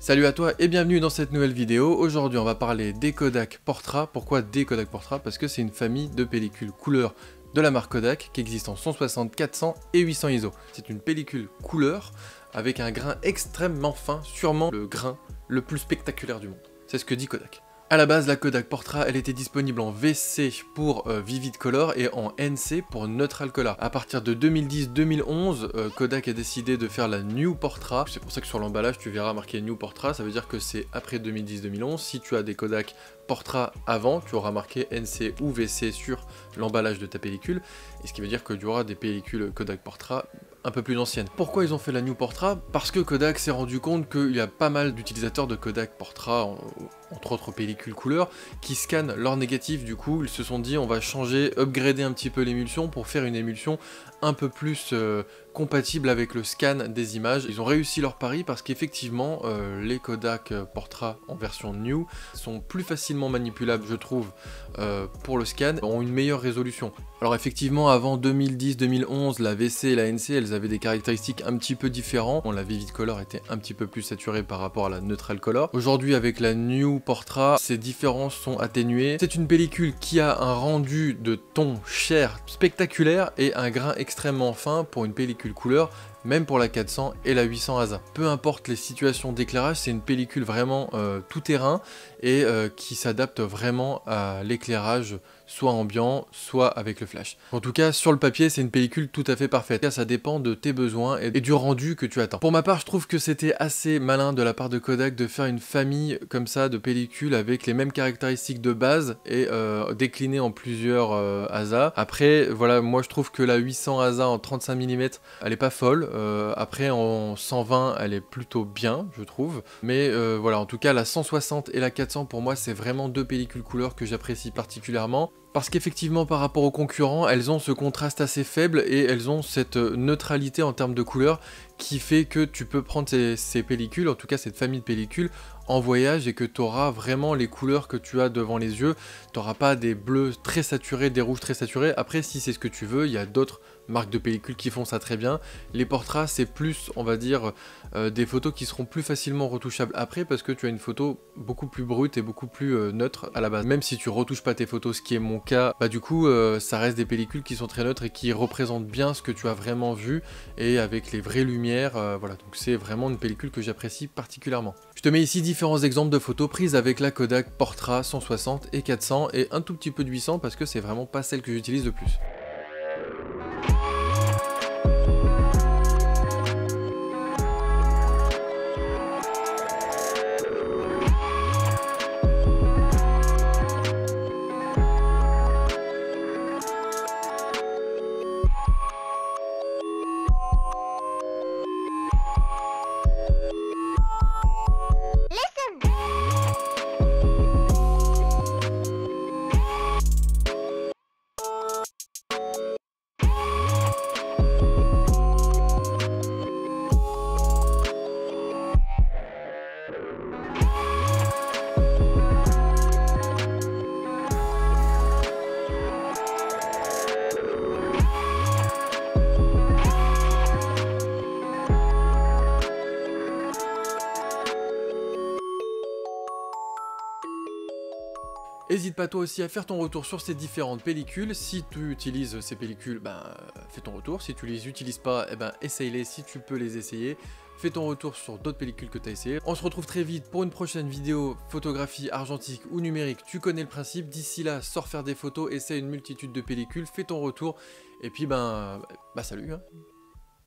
Salut à toi et bienvenue dans cette nouvelle vidéo. Aujourd'hui on va parler des Kodak Portra. Pourquoi des Kodak Portra? Parce que c'est une famille de pellicules couleur de la marque Kodak qui existe en 160, 400 et 800 ISO. C'est une pellicule couleur avec un grain extrêmement fin, sûrement le grain le plus spectaculaire du monde. C'est ce que dit Kodak. A la base, la Kodak Portra, elle était disponible en VC pour Vivid Color et en NC pour Neutral Color. À partir de 2010-2011, Kodak a décidé de faire la New Portra. C'est pour ça que sur l'emballage, tu verras marqué New Portra. Ça veut dire que c'est après 2010-2011. Si tu as des Kodak Portra avant, tu auras marqué NC ou VC sur l'emballage de ta pellicule. Et ce qui veut dire que tu auras des pellicules Kodak Portra un peu plus anciennes. Pourquoi ils ont fait la New Portra? Parce que Kodak s'est rendu compte qu'il y a pas mal d'utilisateurs de Kodak Portra, entre autres pellicules couleur, qui scannent leur négatif. Du coup, ils se sont dit on va changer, upgrader un petit peu l'émulsion pour faire une émulsion un peu plus compatible avec le scan des images. Ils ont réussi leur pari parce qu'effectivement, les Kodak Portra en version New sont plus facilement manipulables, je trouve, pour le scan, ont une meilleure résolution. Alors effectivement, avant 2010-2011, la VC et la NC, elles avaient des caractéristiques un petit peu différentes. Bon, la Vivid Color était un petit peu plus saturée par rapport à la Neutral Color. Aujourd'hui, avec la New Portra, ces différences sont atténuées. C'est une pellicule qui a un rendu de ton chair spectaculaire et un grain extrêmement fin pour une pellicule couleur, même pour la 400 et la 800 ASA. Peu importe les situations d'éclairage, c'est une pellicule vraiment tout terrain et qui s'adapte vraiment à l'éclairage, soit ambiant, soit avec le flash. En tout cas, sur le papier, c'est une pellicule tout à fait parfaite. Ça dépend de tes besoins et du rendu que tu attends. Pour ma part, je trouve que c'était assez malin de la part de Kodak de faire une famille comme ça de pellicules avec les mêmes caractéristiques de base et déclinées en plusieurs ASA. Après, voilà, moi je trouve que la 800 ASA en 35 mm, elle est pas folle. Après, en 120, elle est plutôt bien, je trouve. Mais voilà, en tout cas, la 160 et la 400, pour moi, c'est vraiment deux pellicules couleur que j'apprécie particulièrement. Parce qu'effectivement, par rapport aux concurrents, elles ont ce contraste assez faible et elles ont cette neutralité en termes de couleur qui fait que tu peux prendre ces pellicules, en tout cas cette famille de pellicules, en voyage et que tu auras vraiment les couleurs que tu as devant les yeux. Tu n'auras pas des bleus très saturés, des rouges très saturés. Après, si c'est ce que tu veux, il y a d'autres marques de pellicules qui font ça très bien. Les portraits, c'est plus, on va dire, des photos qui seront plus facilement retouchables après parce que tu as une photo beaucoup plus brute et beaucoup plus neutre à la base. Même si tu retouches pas tes photos, ce qui est mon cas, bah du coup, ça reste des pellicules qui sont très neutres et qui représentent bien ce que tu as vraiment vu et avec les vraies lumières. Voilà, donc c'est vraiment une pellicule que j'apprécie particulièrement. Je te mets ici différents exemples de photos prises avec la Kodak Portra 160 et 400 et un tout petit peu de 800 parce que c'est vraiment pas celle que j'utilise le plus. N'hésite pas toi aussi à faire ton retour sur ces différentes pellicules. Si tu utilises ces pellicules, fais ton retour. Si tu les utilises pas, essaye-les si tu peux les essayer. Fais ton retour sur d'autres pellicules que tu as essayé. On se retrouve très vite pour une prochaine vidéo photographie argentique ou numérique. Tu connais le principe. D'ici là, sors faire des photos, essaie une multitude de pellicules, fais ton retour. Et puis salut hein.